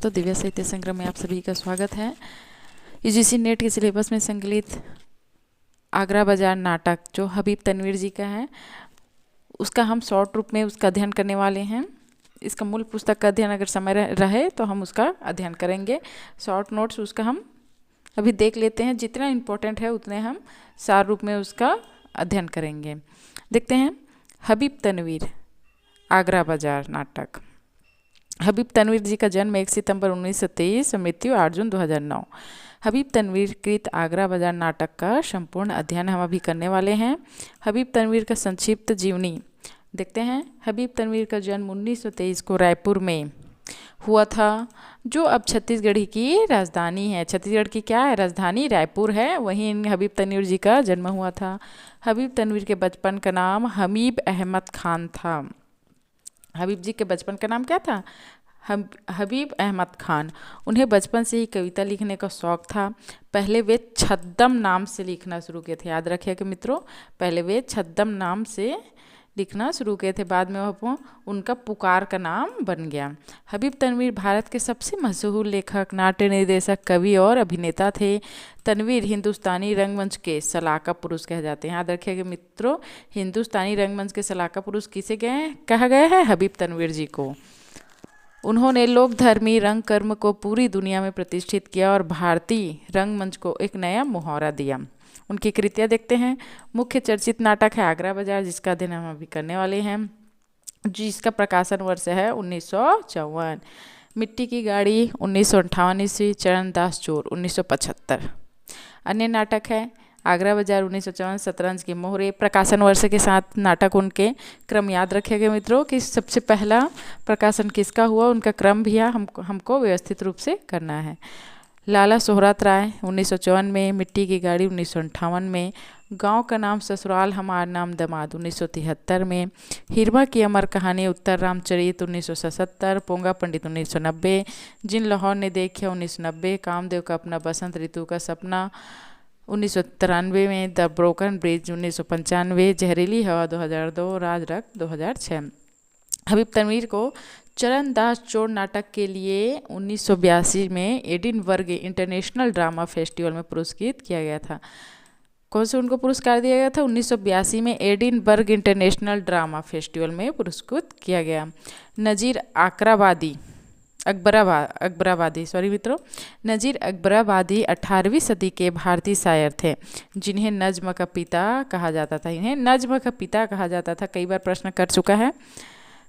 दोस्तों, दिव्य साहित्य संग्रह में आप सभी का स्वागत है। यूजीसी नेट के सिलेबस में संकलित आगरा बाजार नाटक जो हबीब तनवीर जी का है, उसका हम शॉर्ट रूप में उसका अध्ययन करने वाले हैं। इसका मूल पुस्तक का अध्ययन अगर समय रहे तो हम उसका अध्ययन करेंगे। शॉर्ट नोट्स उसका हम अभी देख लेते हैं, जितना इम्पोर्टेंट है उतने हम सार रूप में उसका अध्ययन करेंगे। देखते हैं हबीब तनवीर आगरा बाजार नाटक। हबीब तनवीर जी का जन्म 1 सितंबर 1923 और मृत्यु 8 जून 2009। हबीब तनवीर कृत आगरा बाजार नाटक का संपूर्ण अध्ययन हम अभी करने वाले हैं। हबीब तनवीर का संक्षिप्त जीवनी देखते हैं। हबीब तनवीर का जन्म 1923 को रायपुर में हुआ था, जो अब छत्तीसगढ़ की राजधानी है। छत्तीसगढ़ की क्या है? राजधानी रायपुर है। वहीं हबीब तनवीर जी का जन्म हुआ था। हबीब तनवीर के बचपन का नाम हमीब अहमद खान था। हबीब जी के बचपन का नाम क्या था? हबीब अहमद खान। उन्हें बचपन से ही कविता लिखने का शौक़ था। पहले वे छद्दम नाम से लिखना शुरू किए थे। याद रखिएगा मित्रों, पहले वे छद्दम नाम से लिखना शुरू किए थे, बाद में वह उनका पुकार का नाम बन गया। हबीब तनवीर भारत के सबसे मशहूर लेखक, नाट्य निर्देशक, कवि और अभिनेता थे। तनवीर हिंदुस्तानी रंगमंच के सलाका पुरुष कहे जाते हैं। याद रखिएगा मित्रों, हिंदुस्तानी रंगमंच के सलाका पुरुष किसे कहा गया है? हबीब तनवीर जी को। उन्होंने लोकधर्मी रंगकर्म को पूरी दुनिया में प्रतिष्ठित किया और भारतीय रंगमंच को एक नया मुहावरा दिया। उनकी कृतियाँ देखते हैं। मुख्य चर्चित नाटक है आगरा बाजार, जिसका अध्ययन हम अभी करने वाले हैं, जिसका प्रकाशन वर्ष है 1954। मिट्टी की गाड़ी 1958 ईस्वी, चरणदास चोर 1975। अन्य नाटक है आगरा बाजार 1954, शतरंज के मोहरे। प्रकाशन वर्ष के साथ नाटक उनके क्रम याद रखेंगे मित्रों कि सबसे पहला प्रकाशन किसका हुआ, उनका क्रम भी हमको व्यवस्थित रूप से करना है। लाला सोहरात राय 1954 में, मिट्टी की गाड़ी 1958 में, गांव का नाम ससुराल हमार नाम दमाद 1973 में, हिरमा की अमर कहानी उत्तर रामचरित 1977, पोंगा पंडित 1990, जिन लाहौर ने देखा 1990, कामदेव का अपना बसंत ऋतु का सपना 1993 में, द ब्रोकन ब्रिज 1995, जहरीली हवा 2002, राज रक्त 2006। हबीब तनवीर को चरणदास चोर नाटक के लिए 1982 में एडिनबर्ग इंटरनेशनल ड्रामा फेस्टिवल में पुरस्कृत किया गया था। कौन से उनको पुरस्कार दिया गया था? 1982 में एडिनबर्ग इंटरनेशनल ड्रामा फेस्टिवल में पुरस्कृत किया गया। नजीर अकबराबादी नजीर अकबराबादी 18वीं सदी के भारतीय शायर थे, जिन्हें नज्म का पिता कहा जाता था। कई बार प्रश्न कर चुका है,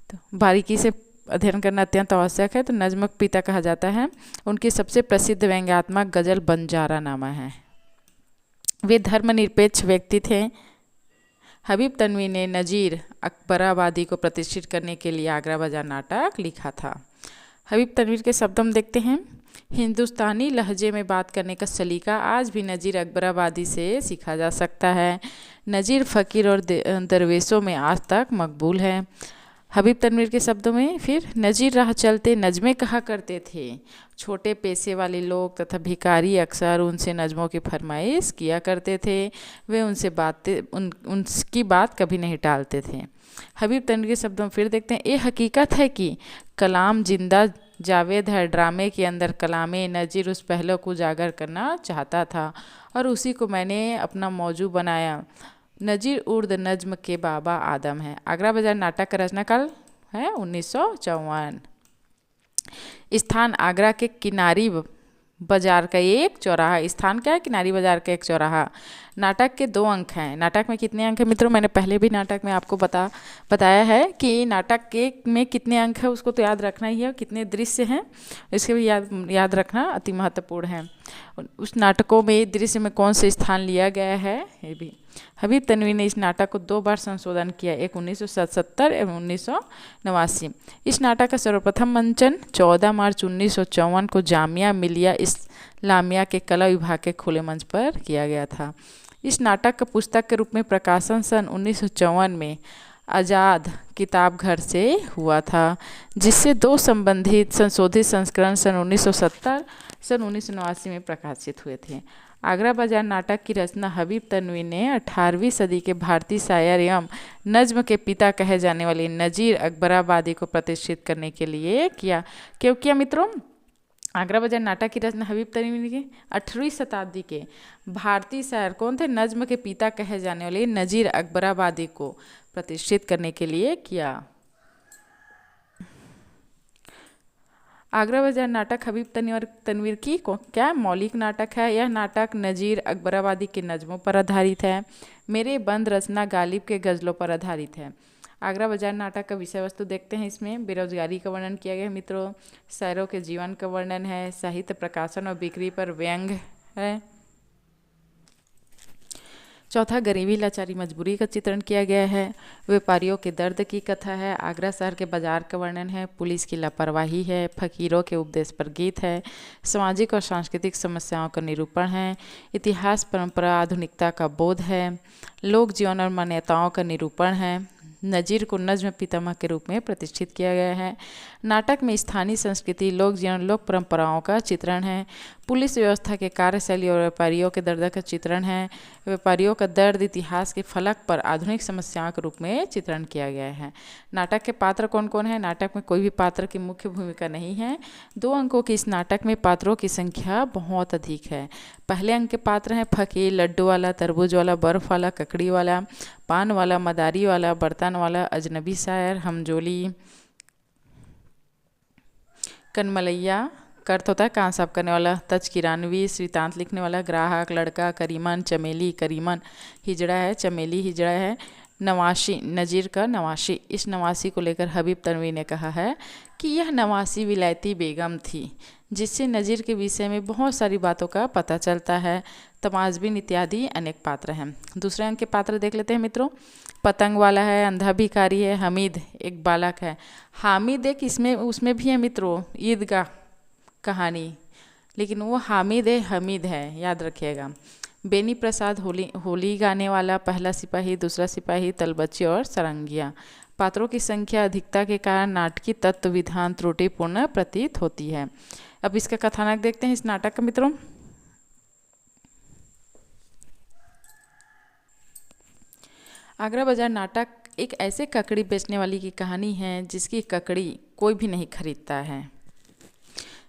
तो बारीकी से अध्ययन करना अत्यंत आवश्यक है। तो नज्म का पिता कहा जाता है। उनकी सबसे प्रसिद्ध व्यंग्यात्मक गजल बंजारा नामा है। वे धर्मनिरपेक्ष व्यक्ति थे। हबीब तनवीर ने नजीर अकबराबादी को प्रतिष्ठित करने के लिए आगरा बाजार नाटक लिखा था। हबीब तनवीर के शब्द हम देखते हैं। हिंदुस्तानी लहजे में बात करने का सलीका आज भी नजीर अकबराबादी से सीखा जा सकता है। नजीर फ़कीर और दरवेशों में आज तक मकबूल है। हबीब तनवीर के शब्दों में फिर, नजीर राह चलते नज़में कहा करते थे। छोटे पैसे वाले लोग तथा भिखारी अक्सर उनसे नज़मों की फरमाइश किया करते थे। वे उनकी बात कभी नहीं टालते थे। हबीब तनवीर के शब्दों में फिर देखते हैं। ये हकीकत है कि कलाम जिंदा जावेद है। ड्रामे के अंदर कलामे नजीर उस पहलू को उजागर करना चाहता था और उसी को मैंने अपना मौजू बनाया। नजीर उर्द नज्म के बाबा आदम है। आगरा बाजार नाटक का रचनाकाल है 1954। स्थान आगरा के किनारी बाजार का एक चौराहा। स्थान क्या है? किनारी बाजार का एक चौराहा। नाटक के 2 अंक हैं। नाटक में कितने अंक हैं मित्रों? मैंने पहले भी नाटक में आपको बताया है कि नाटक के में कितने अंक है, उसको तो याद रखना ही है। कितने दृश्य हैं इसके भी याद रखना अति महत्वपूर्ण है। उस नाटकों में दृश्य में कौन से स्थान लिया गया है, ये भी। हबीब तनवीर ने इस नाटक को 2 बार संशोधन किया, एक 1977 एवं 1989। इस नाटक का सर्वप्रथम मंचन 14 मार्च 1954 को जामिया मिलिया इस्लामिया के कला विभाग के खुले मंच पर किया गया था। इस नाटक का पुस्तक के रूप में प्रकाशन सन 1954 में आज़ाद किताब घर से हुआ था, जिससे 2 संबंधित संशोधित संस्करण सन 1970 सन 1989 में प्रकाशित हुए थे। आगरा बाजार नाटक की रचना हबीब तनवीर ने 18वीं सदी के भारतीय शायर एवं नज्म के पिता कहे जाने वाले नजीर अकबराबादी को प्रतिष्ठित करने के लिए किया। क्यों किया मित्रों? आगरा बाजार नाटक की रचना हबीब तनवीर के 18वीं शताब्दी के भारतीय शायर कौन थे, नज्म के पिता कहे जाने वाले नजीर अकबराबादी को प्रतिष्ठित करने के लिए किया। आगरा बाजार नाटक हबीब तनवीर की क्या मौलिक नाटक है। यह नाटक नजीर अकबराबादी के नज्मों पर आधारित है। मेरे बंद रचना गालिब के गज़लों पर आधारित है। आगरा बाजार नाटक का विषय वस्तु देखते हैं। इसमें बेरोजगारी का वर्णन किया गया है मित्रों, शायरों के जीवन का वर्णन है, साहित्य प्रकाशन और बिक्री पर व्यंग है। चौथा, गरीबी लाचारी मजबूरी का चित्रण किया गया है। व्यापारियों के दर्द की कथा है। आगरा शहर के बाजार का वर्णन है। पुलिस की लापरवाही है। फकीरों के उपदेश पर गीत है। सामाजिक और सांस्कृतिक समस्याओं का निरूपण है। इतिहास, परंपरा, आधुनिकता का बोध है। लोक जीवन और मान्यताओं का निरूपण है। नजीर को नज्म पितामह के रूप में प्रतिष्ठित किया गया है। नाटक में स्थानीय संस्कृति, लोक जीवन, लोक परंपराओं का चित्रण है। पुलिस व्यवस्था के कार्यशैली और व्यापारियों के दर्द का चित्रण है। व्यापारियों का दर्द इतिहास के फलक पर आधुनिक समस्याओं के रूप में चित्रण किया गया है। नाटक के पात्र कौन कौन है। नाटक में कोई भी पात्र की मुख्य भूमिका नहीं है। 2 अंकों की इस नाटक में पात्रों की संख्या बहुत अधिक है। पहले अंक के पात्र हैं फकीर, लड्डू वाला, तरबूज वाला, बर्फ वाला, ककड़ी वाला, पान वाला, मदारी वाला, बर्तन वाला, अजनबी शायर, हमजोली, कनमलैया का अर्थ होता है कान साफ करने वाला, तजकिरानवी श्रीतांत लिखने वाला, ग्राहक, लड़का, करीमन, चमेली, करीमन हिजड़ा है, चमेली हिजड़ा है, नवाशी, नजीर का नवाशी। इस नवासी को लेकर हबीब तनवीर ने कहा है कि यह नवासी विलायती बेगम थी, जिससे नजीर के विषय में बहुत सारी बातों का पता चलता है। तमाजबिन इत्यादि अनेक पात्र हैं। दूसरे अंक के पात्र देख लेते हैं मित्रों। पतंग वाला है, अंधा भिखारी है, हमीद एक बालक है। हामिद एक इसमें उसमें भी है मित्रों, ईदगाह कहानी, लेकिन वो हामिद है, हमीद है, याद रखिएगा। बेनी प्रसाद होली गाने वाला, पहला सिपाही, दूसरा सिपाही, तलबच्ची और सरंगिया। पात्रों की संख्या अधिकता के कारण नाटकीय तत्व विधान त्रुटिपूर्ण प्रतीत होती है। अब इसका कथानक देखते हैं इस नाटक का मित्रों। आगरा बाजार नाटक एक ऐसे ककड़ी बेचने वाली की कहानी है जिसकी ककड़ी कोई भी नहीं खरीदता है।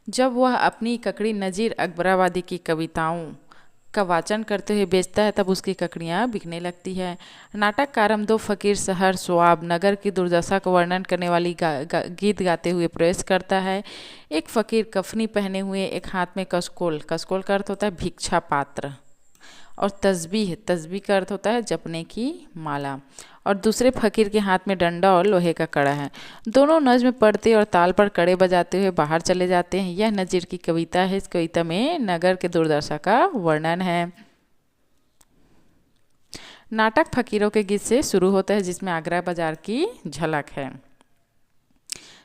जब वह अपनी ककड़ी नजीर अकबराबादी की कविताओं का वाचन करते हुए बेचता है तब उसकी ककड़ियाँ बिकने लगती है। नाटक का आरंभ 2 फकीर शहर स्वाब नगर की दुर्दशा का वर्णन करने वाली गीत गाते हुए प्रवेश करता है। एक फकीर कफनी पहने हुए, एक हाथ में कसकोल का अर्थ होता है भिक्षा पात्र, और तस्बीह का अर्थ होता है जपने की माला, और दूसरे फकीर के हाथ में डंडा और लोहे का कड़ा है। दोनों नज्म पढ़ते और ताल पर कड़े बजाते हुए बाहर चले जाते हैं। यह नजीर की कविता है। इस कविता में नगर के दुर्दशा का वर्णन है। नाटक फकीरों के गीत से शुरू होता है जिसमें आगरा बाजार की झलक है।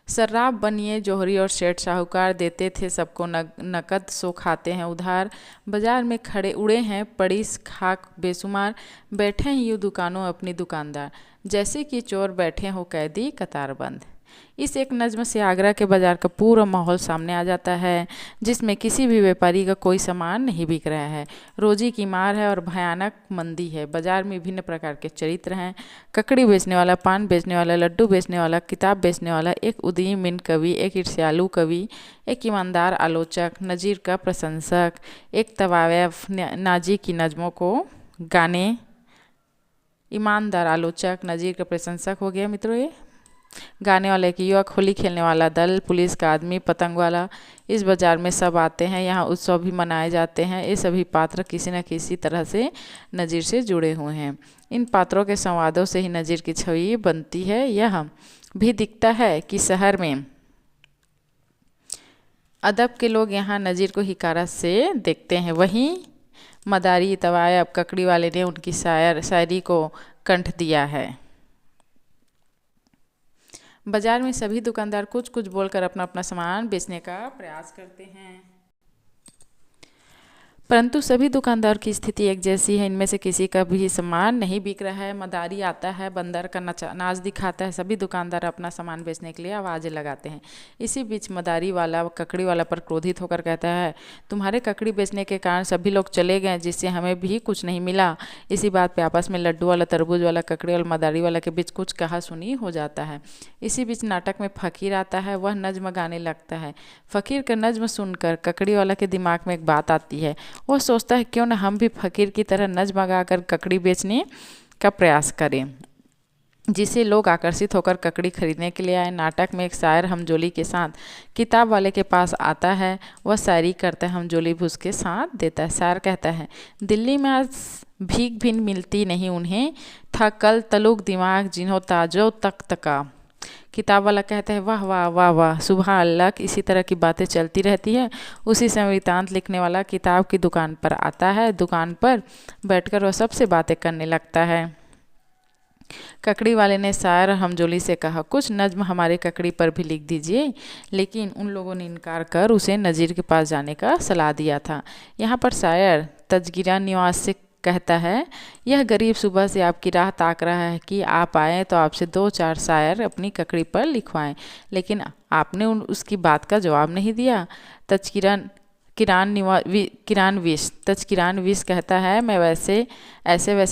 सर्राफ बनिए जोहरी और सेठ साहूकार, देते थे सबको नकद, सो खाते हैं उधार। बाजार में खड़े उड़े हैं पड़ीस खाक बेसुमार, बैठे हैं यूँ दुकानों अपनी दुकानदार, जैसे कि चोर बैठे हो कैदी कतारबंद। इस एक नज्म से आगरा के बाजार का पूरा माहौल सामने आ जाता है, जिसमें किसी भी व्यापारी का कोई सामान नहीं बिक रहा है। रोजी की मार है और भयानक मंदी है। बाजार में विभिन्न प्रकार के चरित्र हैं। ककड़ी बेचने वाला, पान बेचने वाला, लड्डू बेचने वाला, किताब बेचने वाला, एक उदीयमान कवि, एक ईर्ष्यालु कवि, एक ईमानदार आलोचक, नजीर का प्रशंसक, एक तवायफ नाजी की नज्मों को गाने। ईमानदार आलोचक, नजीर का प्रशंसक हो गया मित्रों ये। गाने वाला एक युवक, होली खेलने वाला दल, पुलिस का आदमी, पतंग वाला। इस बाज़ार में सब आते हैं, यहाँ उत्सव भी मनाए जाते हैं। ये सभी पात्र किसी न किसी तरह से नज़ीर से जुड़े हुए हैं। इन पात्रों के संवादों से ही नज़ीर की छवि बनती है। यह भी दिखता है कि शहर में अदब के लोग यहाँ नज़ीर को हिकारा से देखते हैं। वहीं मदारी तवायब ककड़ी वाले ने उनकी शायरी को कंठ दिया है। बाजार में सभी दुकानदार कुछ कुछ बोलकर अपना अपना सामान बेचने का प्रयास करते हैं। परंतु सभी दुकानदार की स्थिति एक जैसी है, इनमें से किसी का भी सामान नहीं बिक रहा है। मदारी आता है, बंदर का नाच दिखाता है, सभी दुकानदार अपना सामान बेचने के लिए आवाज़ें लगाते हैं। इसी बीच मदारी वाला ककड़ी वाला पर क्रोधित होकर कहता है, तुम्हारे ककड़ी बेचने के कारण सभी लोग चले गए, जिससे हमें भी कुछ नहीं मिला। इसी बात पे आपस में लड्डू वाला, तरबूज वाला, ककड़ी और मदारी वाला के बीच कुछ कहा सुनी हो जाता है। इसी बीच नाटक में फ़कीर आता है, वह नज्म गाने लगता है। फ़कीर का नज्म सुनकर ककड़ी वाला के दिमाग में एक बात आती है। वह सोचता है क्यों न हम भी फ़कीर की तरह नज्म गाकर ककड़ी बेचने का प्रयास करें, जिससे लोग आकर्षित होकर ककड़ी खरीदने के लिए आए। नाटक में एक शायर हमजोली के साथ किताब वाले के पास आता है। वह शायरी करता है, हमजोली भी उसके साथ देता है। शायर कहता है, दिल्ली में आज भीख भी मिलती नहीं उन्हें, था कल तलुक दिमाग जिन्हों ताजो तक तका। किताब वाला कहता है, वाह वाह वाह वाह, सुबह अल्लाह। इसी तरह की बातें चलती रहती है। उसी समय वृतांत लिखने वाला किताब की दुकान पर आता है। दुकान पर बैठकर वह सबसे बातें करने लगता है। ककड़ी वाले ने शायर हमजोली से कहा, कुछ नज्म हमारे ककड़ी पर भी लिख दीजिए, लेकिन उन लोगों ने इनकार कर उसे नज़ीर के पास जाने का सलाह दिया था। यहाँ पर शायर तजगिरा निवास से कहता है, यह गरीब सुबह से आपकी राह ताक रहा है कि आप आएँ तो आपसे 2-4 शायर अपनी ककड़ी पर लिखवाएं, लेकिन आपने उसकी बात का जवाब नहीं दिया। तजकिरानवीस कहता है, मैं वैसे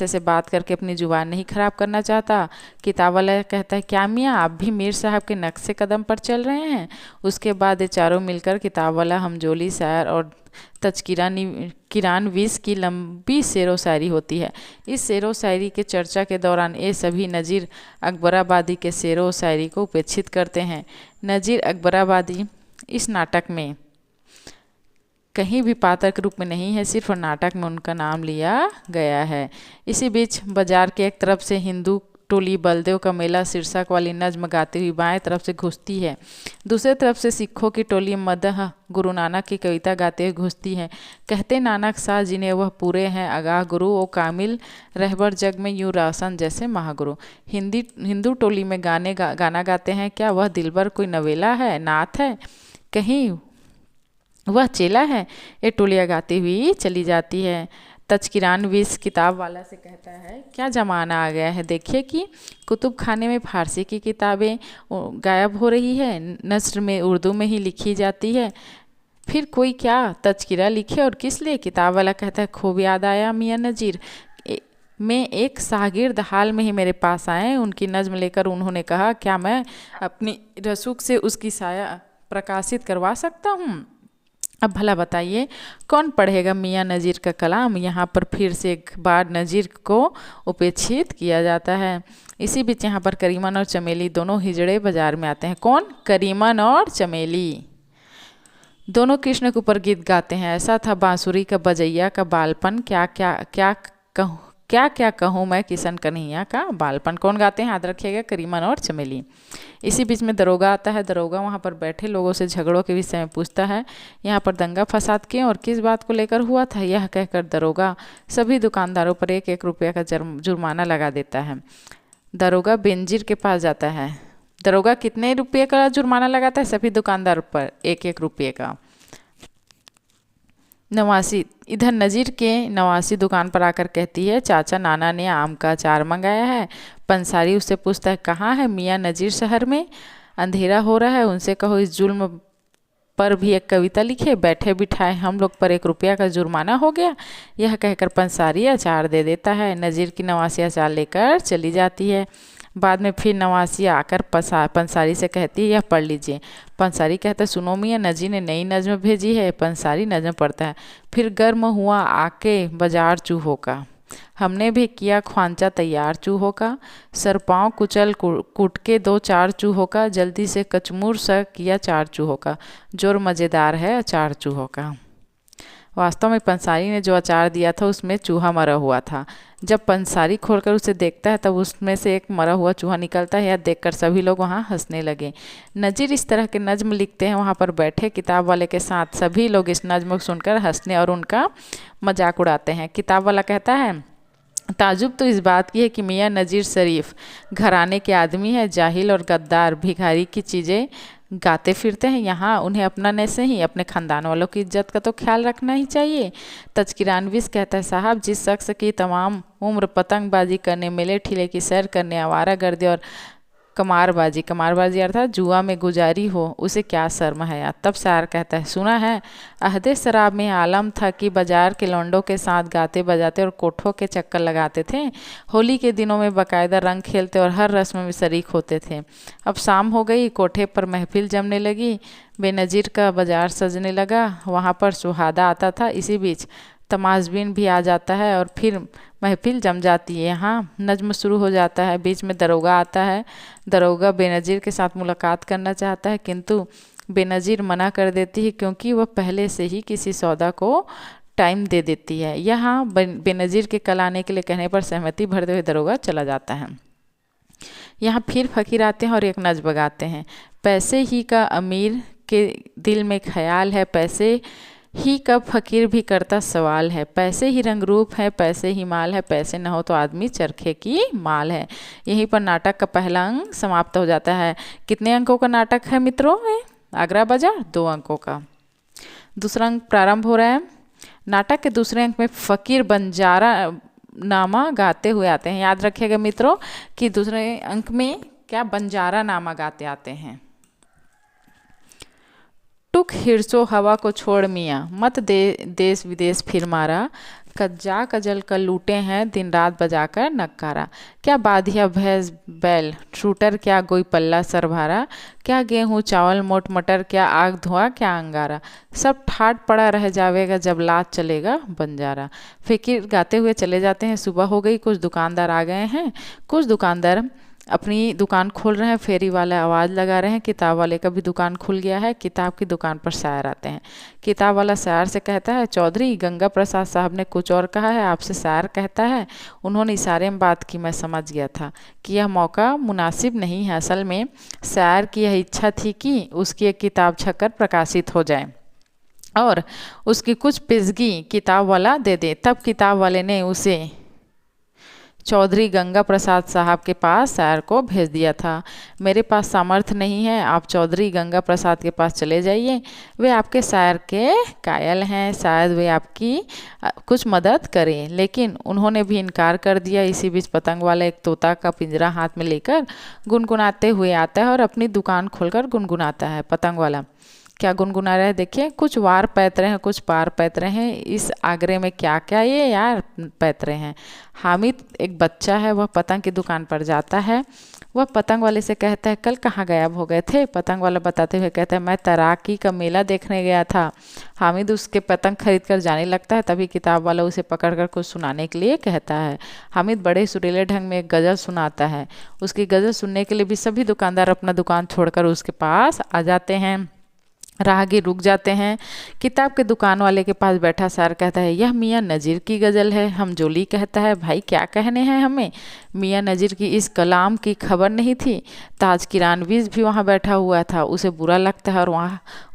से बात करके अपनी जुबान नहीं खराब करना चाहता। किताब वाला कहता है, क्या मियाँ आप भी मीर साहब के नक्शे कदम पर चल रहे हैं। उसके बाद ये चारों मिलकर किताब वाला, हमजोली, शायर और तजकिरानवीस की लंबी शेरो शायरी होती है। इस शेरो शायरी के चर्चा के दौरान ये सभी नज़ीर अकबराबादी के शेरो शायरी को उपेक्षित करते हैं। नज़ीर अकबराबादी इस नाटक में कहीं भी पात्र के रूप में नहीं है, सिर्फ नाटक में उनका नाम लिया गया है। इसी बीच बाजार के एक तरफ से हिंदू टोली बलदेव का मेला शीर्षक वाली नज्म गाती हुई बाएं तरफ से घुसती है। दूसरी तरफ से सिखों की टोली मदह गुरु नानक की कविता गाते हुए घुसती है। कहते नानक साह जिन्हें वह पूरे हैं आगाह गुरु, ओ कामिल रहबर जग में यूं रासन जैसे महागुरु। हिंदू टोली में गाना गाते हैं, क्या वह दिलबर कोई नवेला है, नाथ है, कहीं वह चेला है। ये टोलियाँ गाती हुई चली जाती है। तजकिरानवीस किताब वाला से कहता है, क्या ज़माना आ गया है, देखिए कि कुतुब खाने में फ़ारसी की किताबें गायब हो रही है, नस्र में उर्दू में ही लिखी जाती है। फिर कोई क्या तज़किरा लिखे और किस लिए। किताब वाला कहता है, खूब याद आया मियाँ नज़ीर में एक शागिर्द हाल में ही मेरे पास आए। उनकी नज़्म लेकर उन्होंने कहा, क्या मैं अपनी रसूख से उसकी साया प्रकाशित करवा सकता हूँ। अब भला बताइए कौन पढ़ेगा मियाँ नज़ीर का कलाम। यहाँ पर फिर से एक बार नज़ीर को उपेक्षित किया जाता है। इसी बीच यहाँ पर करीमन और चमेली दोनों हिजड़े बाजार में आते हैं। कौन? करीमन और चमेली दोनों कृष्ण के ऊपर गीत गाते हैं। ऐसा था बांसुरी का बजैया का बालपन, क्या कहूँ मैं किशन कन्हैया का बालपन। कौन गाते हैं? याद रखिएगा, करीमन और चमेली। इसी बीच में दरोगा आता है। दरोगा वहाँ पर बैठे लोगों से झगड़ों के विषय में पूछता है, यहाँ पर दंगा फसाद क्यों और किस बात को लेकर हुआ था। यह कहकर दरोगा सभी दुकानदारों पर 1-1 रुपये का जुर्माना लगा देता है। दरोगा बेनजीर के पास जाता है। दरोगा कितने रुपये का जुर्माना लगाता है? सभी दुकानदारों पर 1-1 रुपये का। नवासी इधर नज़ीर के नवासी दुकान पर आकर कहती है, चाचा नाना ने आम का अचार मंगाया है। पंसारी उससे पूछता है, कहाँ है मियाँ नज़ीर? शहर में। अंधेरा हो रहा है, उनसे कहो इस जुल्म पर भी एक कविता लिखे, बैठे बिठाए हम लोग पर 1 रुपया का जुर्माना हो गया। यह कहकर पंसारी अचार दे देता है। नज़ीर की नवासी अचार लेकर चली जाती है। बाद में फिर नवासी आकर पंसारी से कहती है, यह पढ़ लीजिए। पंसारी कहता है, सुनो मियाँ नज़ीर ने नई नज़्म भेजी है। पंसारी नज़्म पढ़ता है। फिर गर्म हुआ आके बाजार चूहों का, हमने भी किया ख्वांचा तैयार चूहों का। सरपाँव कुचल कूट के 2-4 चूहों का, जल्दी से कचमुर सा किया 4 चूहों का, जोर मज़ेदार है अचार चूहों का। वास्तव में पंसारी ने जो अचार दिया था उसमें चूहा मरा हुआ था। जब पंसारी खोलकर उसे देखता है तब उसमें से एक मरा हुआ चूहा निकलता है। यह देखकर सभी लोग वहाँ हंसने लगे। नज़ीर इस तरह के नज़्म लिखते हैं। वहाँ पर बैठे किताब वाले के साथ सभी लोग इस नज़्म को सुनकर हंसने और उनका मजाक उड़ाते हैं। किताब वाला कहता है, ताजुब तो इस बात की है कि मियाँ नज़ीर शरीफ घराने के आदमी है, जाहिल और गद्दार भिखारी की चीज़ें गाते फिरते हैं। यहाँ उन्हें अपनाने से ही अपने ख़ानदान वालों की इज्जत का तो ख्याल रखना ही चाहिए। तज़किरानवीस कहता है, साहब जिस शख्स की तमाम उम्र पतंगबाजी करने, मेले ठेले की सैर करने, आवारागर्दी और कमारबाजी अर्थात जुआ में गुजारी हो, उसे क्या शर्म है यार। तब शायर कहता है, सुना है अहदे शराब में आलम था कि बाजार के लौंडों के साथ गाते बजाते और कोठों के चक्कर लगाते थे। होली के दिनों में बाकायदा रंग खेलते और हर रस्म में शरीक होते थे। अब शाम हो गई, कोठे पर महफिल जमने लगी, बेनज़ीर का बाजार सजने लगा, वहाँ पर सुहादा आता था। इसी बीच तमाशबीन भी आ जाता है और फिर महफिल जम जाती है। यहाँ नज्म शुरू हो जाता है। बीच में दरोगा आता है। दरोगा बेनज़ीर के साथ मुलाकात करना चाहता है, किंतु बेनज़ीर मना कर देती है क्योंकि वह पहले से ही किसी सौदा को टाइम दे देती है। यहाँ बेनज़ीर के कल आने के लिए कहने पर सहमति भरते हुए दरोगा चला जाता है। यहाँ फिर फ़कीर आते हैं और एक नज्म गाते हैं। पैसे ही का अमीर के दिल में ख्याल है, पैसे ही का फ़कीर भी करता सवाल है, पैसे ही रंग रूप है, पैसे ही माल है, पैसे न हो तो आदमी चरखे की माल है। यहीं पर नाटक का पहला अंक समाप्त हो जाता है। कितने अंकों का नाटक है मित्रों? आगरा बाजार 2 अंकों का। दूसरा अंक प्रारंभ हो रहा है। नाटक के दूसरे अंक में फ़कीर बंजारा नामा गाते हुए आते हैं। याद रखिएगा मित्रों कि दूसरे अंक में क्या बंजारा नामा गाते आते हैं। टुक हिरसो हवा को छोड़ मियाँ, मत देश विदेश फिर मारा, कज्जा कजल का लूटे हैं दिन रात बजाकर नक्कारा। क्या बाधिया भैंस बैल शूटर, क्या गोई पल्ला सरभारा, क्या गेहूँ चावल मोट मटर, क्या आग धुआं क्या अंगारा, सब ठाट पड़ा रह जावेगा जब लात चलेगा बंजारा। फ़कीर गाते हुए चले जाते हैं। सुबह हो गई, कुछ दुकानदार आ गए हैं। कुछ दुकानदार अपनी दुकान खोल रहे हैं। फेरी वाले आवाज़ लगा रहे हैं। किताब वाले का भी दुकान खुल गया है। किताब की दुकान पर शायर आते हैं। किताब वाला शायर से कहता है, चौधरी गंगा प्रसाद साहब ने कुछ और कहा है आपसे। शायर कहता है, उन्होंने इशारे में बात की, मैं समझ गया था कि यह मौका मुनासिब नहीं है। असल में शायर की यह इच्छा थी कि उसकी एक किताब छपकर प्रकाशित हो जाए और उसकी कुछ पेशगी किताब वाला दे दे। तब किताब वाले ने उसे चौधरी गंगा प्रसाद साहब के पास शायर को भेज दिया था। मेरे पास सामर्थ्य नहीं है, आप चौधरी गंगा प्रसाद के पास चले जाइए, वे आपके शायर के कायल हैं, शायद वे आपकी कुछ मदद करें। लेकिन उन्होंने भी इनकार कर दिया। इसी बीच पतंग वाला एक तोता का पिंजरा हाथ में लेकर गुनगुनाते हुए आता है और अपनी दुकान खोलकर गुनगुनाता है। पतंग वाला क्या गुनगुना रहे हैं देखिए, कुछ वार पैतरे हैं कुछ पार पैतरे हैं, इस आगरे में क्या क्या ये यार पैतरे हैं। हामिद एक बच्चा है, वह पतंग की दुकान पर जाता है। वह पतंग वाले से कहता है, कल कहाँ गायब हो गए थे? पतंग वाला बताते हुए कहता है, मैं तैराकी का मेला देखने गया था। हामिद उसके पतंग खरीद कर जाने लगता है। तभी किताब वाला उसे पकड़कर कुछ सुनाने के लिए कहता है। हामिद बड़े सुरीले ढंग में एक गज़ल सुनाता है। उसकी गज़ल सुनने के लिए भी सभी दुकानदार अपना दुकान छोड़कर उसके पास आ जाते हैं। राहगीर रुक जाते हैं। किताब के दुकान वाले के पास बैठा शायर कहता है, यह मियाँ नज़ीर की गज़ल है। हमजोली कहता है, भाई क्या कहने हैं हमें? मियाँ नज़ीर की इस कलाम की खबर नहीं थी। तज़किरानवीस भी वहाँ बैठा हुआ था। उसे बुरा लगता है और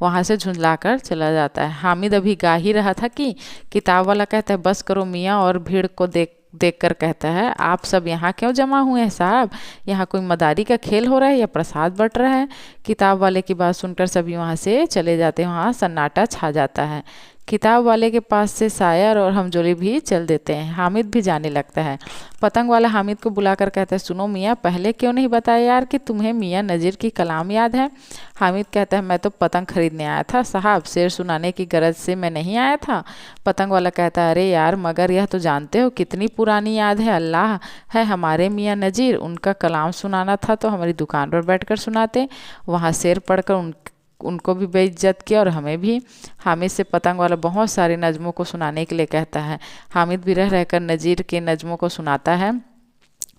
वहाँ से झुंझला कर चला जाता है। हामिद अभी गा ही रहा था कि किताब वाला कहता है, बस करो मियाँ, और भीड़ को देख कर कहता है, आप सब यहाँ क्यों जमा हुए हैं साहब? यहाँ कोई मदारी का खेल हो रहा है या प्रसाद बट रहा है? किताब वाले की बात सुनकर सभी वहाँ से चले जाते हैं। वहाँ सन्नाटा छा जाता है। किताब वाले के पास से शायर और हमजोली भी चल देते हैं। हामिद भी जाने लगता है। पतंग वाला हामिद को बुलाकर कहता है, सुनो मियाँ, पहले क्यों नहीं बताया यार कि तुम्हें मियाँ नज़ीर की कलाम याद है? हामिद कहता है, मैं तो पतंग खरीदने आया था साहब, शेर सुनाने की गरज से मैं नहीं आया था। पतंग वाला कहता है, अरे यार मगर यह तो जानते हो कितनी पुरानी याद है। अल्लाह है हमारे मियाँ नज़ीर, उनका कलाम सुनाना था तो हमारी दुकान पर बैठकर सुनाते। वहाँ शेर पढ़कर उनको भी बेइज्जत किया और हमें भी। हामिद से पतंग वाला बहुत सारे नज़मों को सुनाने के लिए कहता है। हामिद भी रह रहकर नज़ीर के नज़मों को सुनाता है।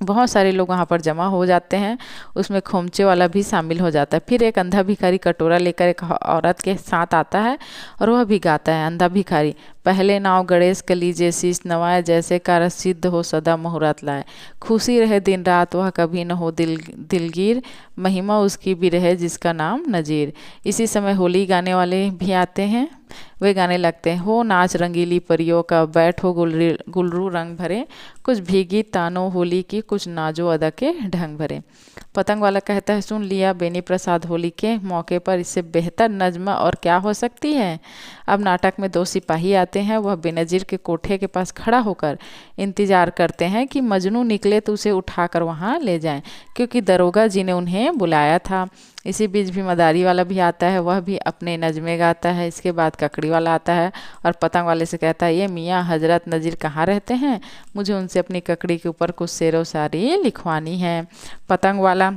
बहुत सारे लोग वहाँ पर जमा हो जाते हैं। उसमें खोमचे वाला भी शामिल हो जाता है। फिर एक अंधा भिखारी कटोरा लेकर एक औरत के साथ आता है और वह भी गाता है। अंधा भिखारी, पहले नाव गणेश कलीजे शीश नवाए, जैसे कार सिद्ध हो सदा मुहूर्त लाए, खुशी रहे दिन रात वह कभी न हो दिलगीर, महिमा उसकी भी रहे जिसका नाम नज़ीर। इसी समय होली गाने वाले भी आते हैं। वे गाने लगते हैं, हो नाच रंगीली परियों का, बैठो गुलरू रंग भरे, कुछ भीगी तानो होली की, कुछ नाजो अदा के ढंग भरे। पतंग वाला कहता है, सुन लिया बेनी प्रसाद होली के मौके पर, इससे बेहतर नज्म और क्या हो सकती है। अब नाटक में दो सिपाही आते हैं, वह बेनज़ीर के कोठे के पास खड़ा होकर इंतजार करते हैं कि मजनू निकले तो उसे उठाकर वहाँ ले जाएं, क्योंकि दरोगा जी ने उन्हें बुलाया था। इसी बीच भी मदारी वाला भी आता है, वह भी अपने नज़में गाता है। इसके बाद ककड़ी वाला आता है और पतंग वाले से कहता है, ये मियाँ हजरत नज़ीर कहाँ रहते हैं, मुझे उनसे अपनी ककड़ी के ऊपर कुछ शेरो शायरी लिखवानी है। पतंग वाला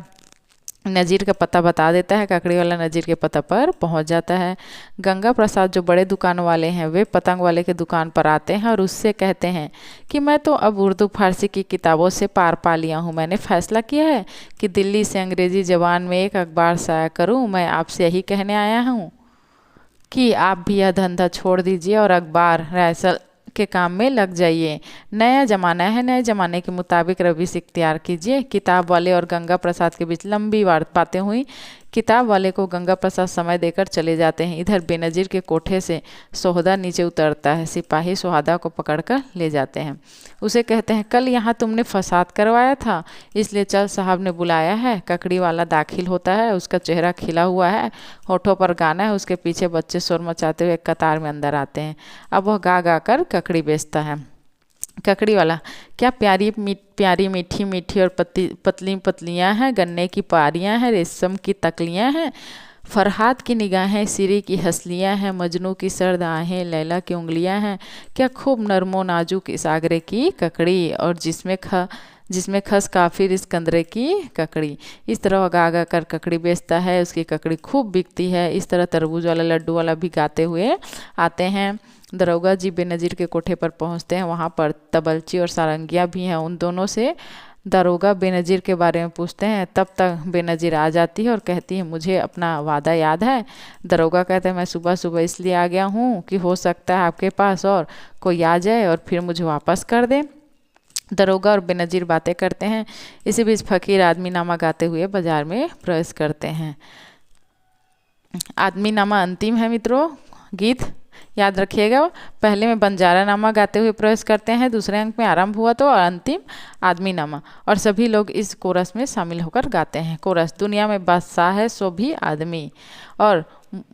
नज़ीर का पता बता देता है, ककड़ी वाला नज़ीर के पता पर पहुंच जाता है। गंगा प्रसाद जो बड़े दुकान वाले हैं, वे पतंग वाले के दुकान पर आते हैं और उससे कहते हैं कि मैं तो अब उर्दू फारसी की किताबों से पार पा लिया हूँ। मैंने फैसला किया है कि दिल्ली से अंग्रेज़ी ज़बान में एक अखबार शाया करूँ। मैं आपसे यही कहने आया हूँ कि आप भी यह धंधा छोड़ दीजिए और अखबार रैसल के काम में लग जाइए। नया ज़माना है, नए ज़माने के मुताबिक रविश इख्तियार कीजिए। किताब वाले और गंगा प्रसाद के बीच लंबी बातें हुई। किताब वाले को गंगा प्रसाद समय देकर चले जाते हैं। इधर बेनज़ीर के कोठे से सोहदा नीचे उतरता है। सिपाही सोहदा को पकड़कर ले जाते हैं। उसे कहते हैं, कल यहाँ तुमने फसाद करवाया था, इसलिए चल साहब ने बुलाया है। ककड़ी वाला दाखिल होता है, उसका चेहरा खिला हुआ है, होठों पर गाना है। उसके पीछे बच्चे शोर मचाते हुए कतार में अंदर आते हैं। अब वह गा गा कर ककड़ी बेचता है। ककड़ी वाला, क्या प्यारी मीठी मीठी और पतली पतलियाँ हैं, गन्ने की पारियाँ हैं, रेशम की तकलियाँ हैं, फरहाद की निगाहें, सिरी की हंसलियाँ हैं, मजनू की सर्द आहें, लैला की उंगलियाँ हैं, क्या खूब नरमो नाजुक इस आगरे की ककड़ी, और जिसमें खस काफिर इस कंदरे की ककड़ी। इस तरह गा गा कर ककड़ी बेचता है। उसकी ककड़ी खूब बिकती है। इस तरह तरबूज वाला लड्डू वाला भी गाते हुए आते हैं। दरोगा जी बेनज़ीर के कोठे पर पहुंचते हैं। वहां पर तबलची और सारंगिया भी हैं। उन दोनों से दरोगा बेनज़ीर के बारे में पूछते हैं। तब तक बेनज़ीर आ जाती है और कहती है, मुझे अपना वादा याद है। दरोगा कहता है, मैं सुबह सुबह इसलिए आ गया हूँ कि हो सकता है आपके पास और कोई आ जाए और फिर मुझे वापस कर दे। दरोगा और बेनज़ीर बातें करते हैं। इसी बीच फ़कीर आदमी नामा गाते हुए बाजार में प्रवेश करते हैं। आदमी नामा अंतिम है मित्रों, गीत याद रखिएगा। पहले में बंजारा नामा गाते हुए प्रवेश करते हैं, दूसरे अंक में आरंभ हुआ तो, और अंतिम आदमी नामा, और सभी लोग इस कोरस में शामिल होकर गाते हैं। कोरस, दुनिया में बादशाह है सो भी आदमी, और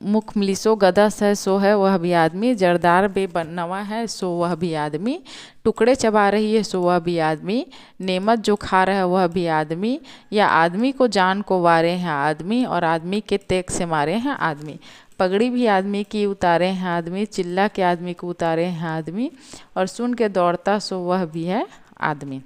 मुख मिलिसो गदस है सो है वह भी आदमी, जरदार बेबनवा है सो वह भी आदमी, टुकड़े चबा रही है सो वह भी आदमी, नेमत जो खा रहा है वह भी आदमी, या आदमी को जान को वारे हैं आदमी, और आदमी के तेग से मारे हैं आदमी, पगड़ी भी आदमी की उतारे हैं आदमी, चिल्ला के आदमी को उतारे हैं आदमी, और सुन के दौड़ता सो वह भी है आदमी।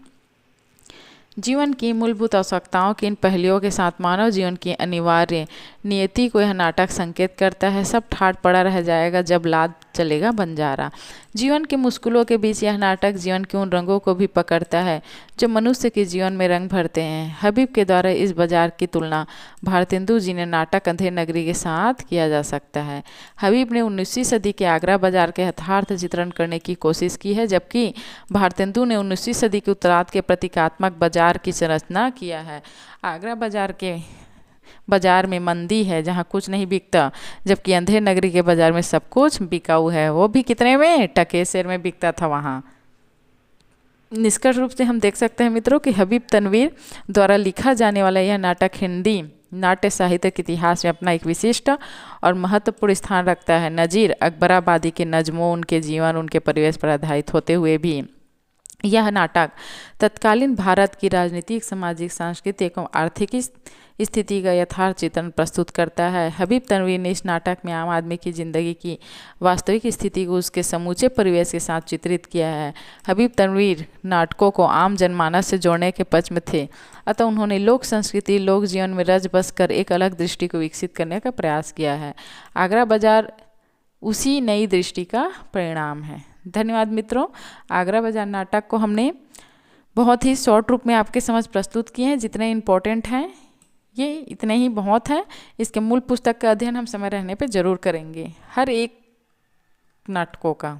जीवन की मूलभूत आवश्यकताओं के इन पहलुओं के साथ मानव जीवन की अनिवार्य नियति को यह नाटक संकेत करता है। सब ठाट पड़ा रह जाएगा जब लाद चलेगा बंजारा। जीवन की मुश्किलों के बीच यह नाटक जीवन के उन रंगों को भी पकड़ता है जो मनुष्य के जीवन में रंग भरते हैं। हबीब के द्वारा इस बाजार की तुलना भारतेंदु जी ने नाटक अंधेर नगरी के साथ किया जा सकता है। हबीब ने 19वीं सदी के आगरा बाजार के यथार्थ चित्रण करने की कोशिश की है, जबकि भारतेंदु ने 19वीं सदी के उत्तरार्ध के प्रतीकात्मक बाजार की संरचना किया है। आगरा बाजार में मंदी है जहाँ कुछ नहीं बिकता, जबकि अंधेर नगरी के बाजार में सब कुछ बिकाऊ है। वो भी कितने में? टके शेर में बिकता था वहाँ। निष्कर्ष रूप से हम देख सकते हैं मित्रों कि हबीब तनवीर द्वारा लिखा जाने वाला यह नाटक हिंदी नाट्य साहित्य के इतिहास में अपना एक विशिष्ट और महत्वपूर्ण स्थान रखता है। नज़ीर अकबराबादी के नज़मों, उनके जीवन, उनके परिवेश पर आधारित होते हुए भी यह नाटक तत्कालीन भारत की राजनीतिक, सामाजिक, सांस्कृतिक एवं आर्थिक स्थिति का यथार्थ चित्रण प्रस्तुत करता है। हबीब तनवीर ने इस नाटक में आम आदमी की ज़िंदगी की वास्तविक स्थिति को उसके समूचे परिवेश के साथ चित्रित किया है। हबीब तनवीर नाटकों को आम जनमानस से जोड़ने के पक्ष में थे, अतः उन्होंने लोक संस्कृति, लोक जीवन में रच बस कर एक अलग दृष्टि को विकसित करने का प्रयास किया है। आगरा बाजार उसी नई दृष्टि का परिणाम है। धन्यवाद मित्रों। आगरा बाजार नाटक को हमने बहुत ही शॉर्ट रूप में आपके समझ प्रस्तुत किए हैं। जितने इम्पोर्टेंट हैं ये इतने ही बहुत हैं। इसके मूल पुस्तक का अध्ययन हम समय रहने पे ज़रूर करेंगे, हर एक नाटकों का।